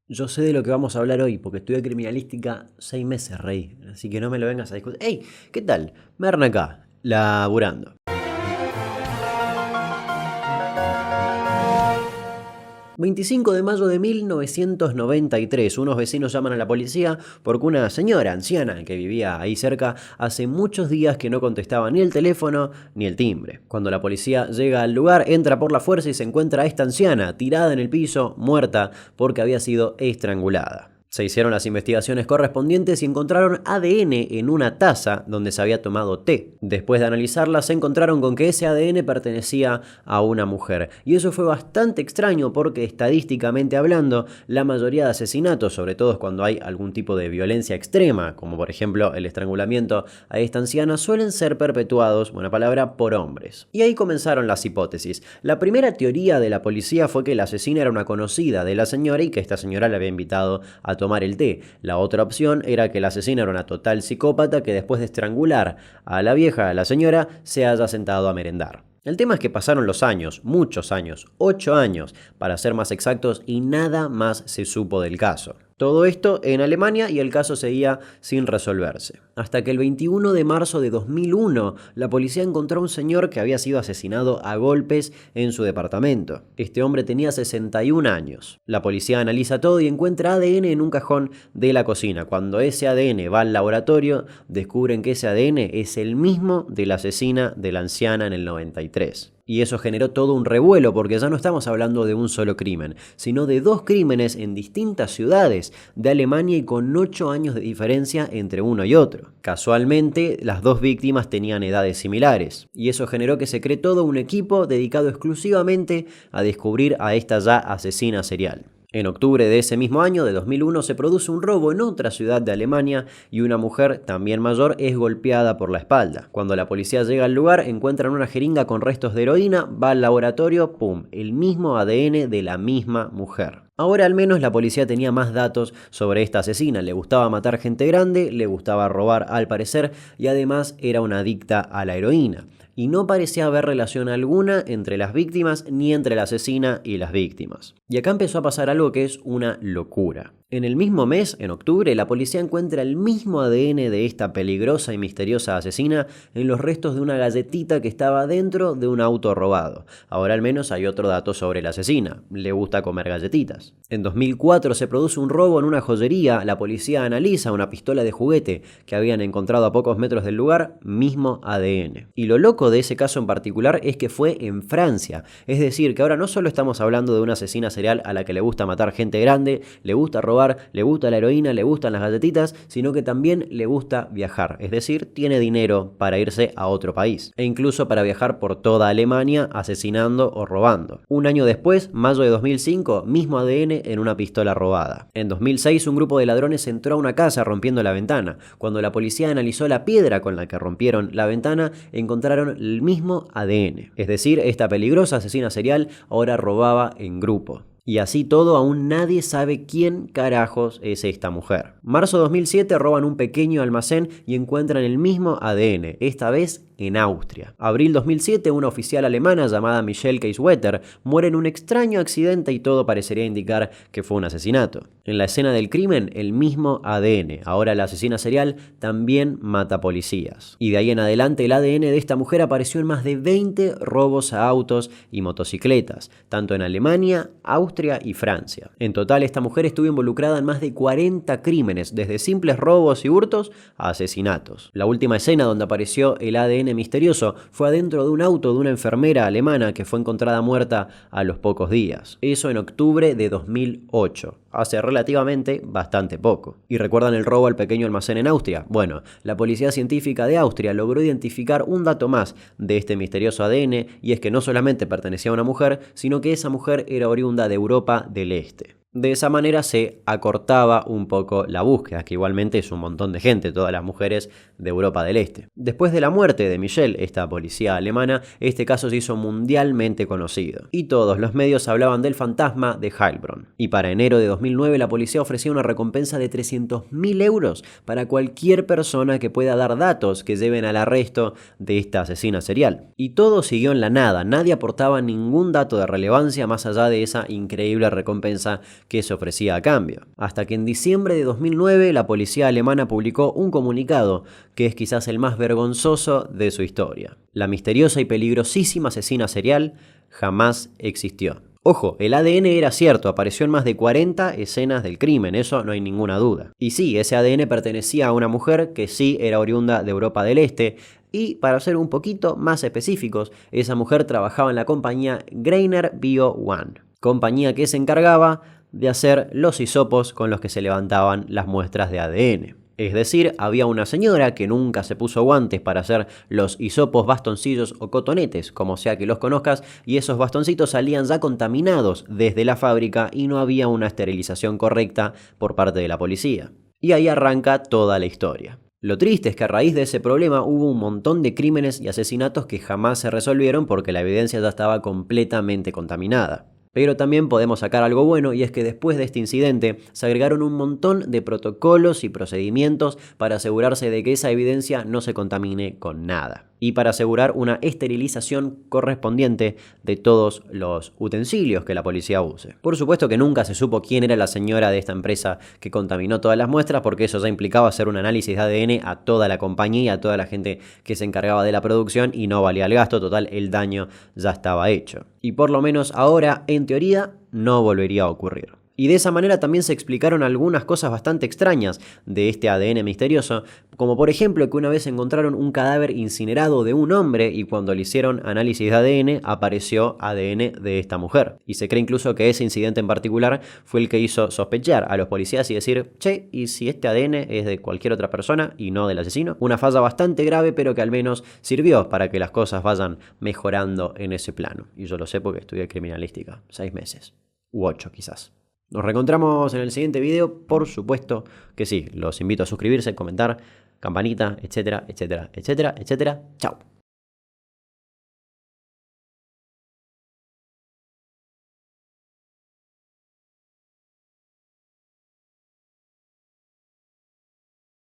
Yo sé de lo que vamos a hablar hoy, porque estudié criminalística 6 meses, rey. Así que no me lo vengas a discutir. ¡Ey! ¿Qué tal? Merna acá, laburando. 25 de mayo de 1993, unos vecinos llaman a la policía porque una señora anciana que vivía ahí cerca hace muchos días que no contestaba ni el teléfono ni el timbre. Cuando la policía llega al lugar, entra por la fuerza y se encuentra a esta anciana tirada en el piso, muerta, porque había sido estrangulada. Se hicieron las investigaciones correspondientes y encontraron ADN en una taza donde se había tomado té. Después de analizarla, se encontraron con que ese ADN pertenecía a una mujer. Y eso fue bastante extraño porque estadísticamente hablando, la mayoría de asesinatos, sobre todo cuando hay algún tipo de violencia extrema, como por ejemplo el estrangulamiento a esta anciana, suelen ser perpetuados, buena palabra, por hombres. Y ahí comenzaron las hipótesis. La primera teoría de la policía fue que la asesina era una conocida de la señora y que esta señora le había invitado a tomar el té. La otra opción era que la asesina era una total psicópata que después de estrangular a la vieja, a la señora, se haya sentado a merendar. El tema es que pasaron los años, muchos años, 8 años para ser más exactos, y nada más se supo del caso. Todo esto en Alemania y el caso seguía sin resolverse. Hasta que el 21 de marzo de 2001, la policía encontró a un señor que había sido asesinado a golpes en su departamento. Este hombre tenía 61 años. La policía analiza todo y encuentra ADN en un cajón de la cocina. Cuando ese ADN va al laboratorio, descubren que ese ADN es el mismo de la asesina de la anciana en el 93. Y eso generó todo un revuelo porque ya no estamos hablando de un solo crimen, sino de dos crímenes en distintas ciudades de Alemania y con 8 años de diferencia entre uno y otro. Casualmente, las dos víctimas tenían edades similares, y eso generó que se cree todo un equipo dedicado exclusivamente a descubrir a esta ya asesina serial. En octubre de ese mismo año, de 2001, se produce un robo en otra ciudad de Alemania y una mujer, también mayor, es golpeada por la espalda. Cuando la policía llega al lugar, encuentran una jeringa con restos de heroína, va al laboratorio, ¡pum!, el mismo ADN de la misma mujer. Ahora al menos la policía tenía más datos sobre esta asesina. Le gustaba matar gente grande, le gustaba robar al parecer, y además era una adicta a la heroína. Y no parecía haber relación alguna entre las víctimas ni entre la asesina y las víctimas. Y acá empezó a pasar algo que es una locura. En el mismo mes, en octubre, la policía encuentra el mismo ADN de esta peligrosa y misteriosa asesina en los restos de una galletita que estaba dentro de un auto robado. Ahora al menos hay otro dato sobre la asesina: le gusta comer galletitas. En 2004 se produce un robo en una joyería. La policía analiza una pistola de juguete que habían encontrado a pocos metros del lugar, mismo ADN. Y lo loco de ese caso en particular es que fue en Francia. Es decir, que ahora no solo estamos hablando de una asesina serial a la que le gusta matar gente grande, le gusta robar, le gusta la heroína, le gustan las galletitas, sino que también le gusta viajar. Es decir, tiene dinero para irse a otro país. E incluso para viajar por toda Alemania asesinando o robando. Un año después, mayo de 2005, mismo ADN en una pistola robada. En 2006, un grupo de ladrones entró a una casa rompiendo la ventana. Cuando la policía analizó la piedra con la que rompieron la ventana, encontraron el mismo ADN. Es decir, esta peligrosa asesina serial ahora robaba en grupo. Y así todo, aún nadie sabe quién carajos es esta mujer. Marzo de 2007 roban un pequeño almacén y encuentran el mismo ADN, esta vez en Austria. Abril 2007, una oficial alemana llamada Michelle Keiswetter muere en un extraño accidente y todo parecería indicar que fue un asesinato. En la escena del crimen, el mismo ADN. Ahora la asesina serial también mata policías. Y de ahí en adelante el ADN de esta mujer apareció en más de 20 robos a autos y motocicletas, tanto en Alemania, Austria y Francia. En total, esta mujer estuvo involucrada en más de 40 crímenes, desde simples robos y hurtos a asesinatos. La última escena donde apareció el ADN misterioso fue adentro de un auto de una enfermera alemana que fue encontrada muerta a los pocos días. Eso en octubre de 2008. Hace relativamente bastante poco. ¿Y recuerdan el robo al pequeño almacén en Austria? Bueno, la policía científica de Austria logró identificar un dato más de este misterioso ADN, y es que no solamente pertenecía a una mujer, sino que esa mujer era oriunda de Europa del Este. De esa manera se acortaba un poco la búsqueda, que igualmente es un montón de gente, todas las mujeres de Europa del Este. Después de la muerte de Michelle, esta policía alemana, este caso se hizo mundialmente conocido. Y todos los medios hablaban del fantasma de Heilbronn. Y para enero de 2009 la policía ofrecía una recompensa de 300.000 euros para cualquier persona que pueda dar datos que lleven al arresto de esta asesina serial. Y todo siguió en la nada, nadie aportaba ningún dato de relevancia más allá de esa increíble recompensa que se ofrecía a cambio. Hasta que en diciembre de 2009 la policía alemana publicó un comunicado que es quizás el más vergonzoso de su historia. La misteriosa y peligrosísima asesina serial jamás existió. Ojo, el ADN era cierto, apareció en más de 40 escenas del crimen, eso no hay ninguna duda. Y sí, ese ADN pertenecía a una mujer que sí era oriunda de Europa del Este, y para ser un poquito más específicos, esa mujer trabajaba en la compañía Greiner Bio One, compañía que se encargaba de hacer los hisopos con los que se levantaban las muestras de ADN. Es decir, había una señora que nunca se puso guantes para hacer los hisopos, bastoncillos o cotonetes, como sea que los conozcas, y esos bastoncitos salían ya contaminados desde la fábrica y no había una esterilización correcta por parte de la policía. Y ahí arranca toda la historia. Lo triste es que a raíz de ese problema hubo un montón de crímenes y asesinatos que jamás se resolvieron porque la evidencia ya estaba completamente contaminada. Pero también podemos sacar algo bueno, y es que después de este incidente se agregaron un montón de protocolos y procedimientos para asegurarse de que esa evidencia no se contamine con nada. Y para asegurar una esterilización correspondiente de todos los utensilios que la policía use. Por supuesto que nunca se supo quién era la señora de esta empresa que contaminó todas las muestras, porque eso ya implicaba hacer un análisis de ADN a toda la compañía, a toda la gente que se encargaba de la producción, y no valía el gasto, total, el daño ya estaba hecho. Y por lo menos ahora, en teoría, no volvería a ocurrir. Y de esa manera también se explicaron algunas cosas bastante extrañas de este ADN misterioso, como por ejemplo que una vez encontraron un cadáver incinerado de un hombre y cuando le hicieron análisis de ADN apareció ADN de esta mujer. Y se cree incluso que ese incidente en particular fue el que hizo sospechar a los policías y decir, che, ¿y si este ADN es de cualquier otra persona y no del asesino? Una falla bastante grave, pero que al menos sirvió para que las cosas vayan mejorando en ese plano. Y yo lo sé porque estudié criminalística, 6 meses, u 8 quizás. Nos reencontramos en el siguiente video, por supuesto que sí. Los invito a suscribirse, comentar, campanita, etcétera, etcétera, etcétera, etcétera. Chao.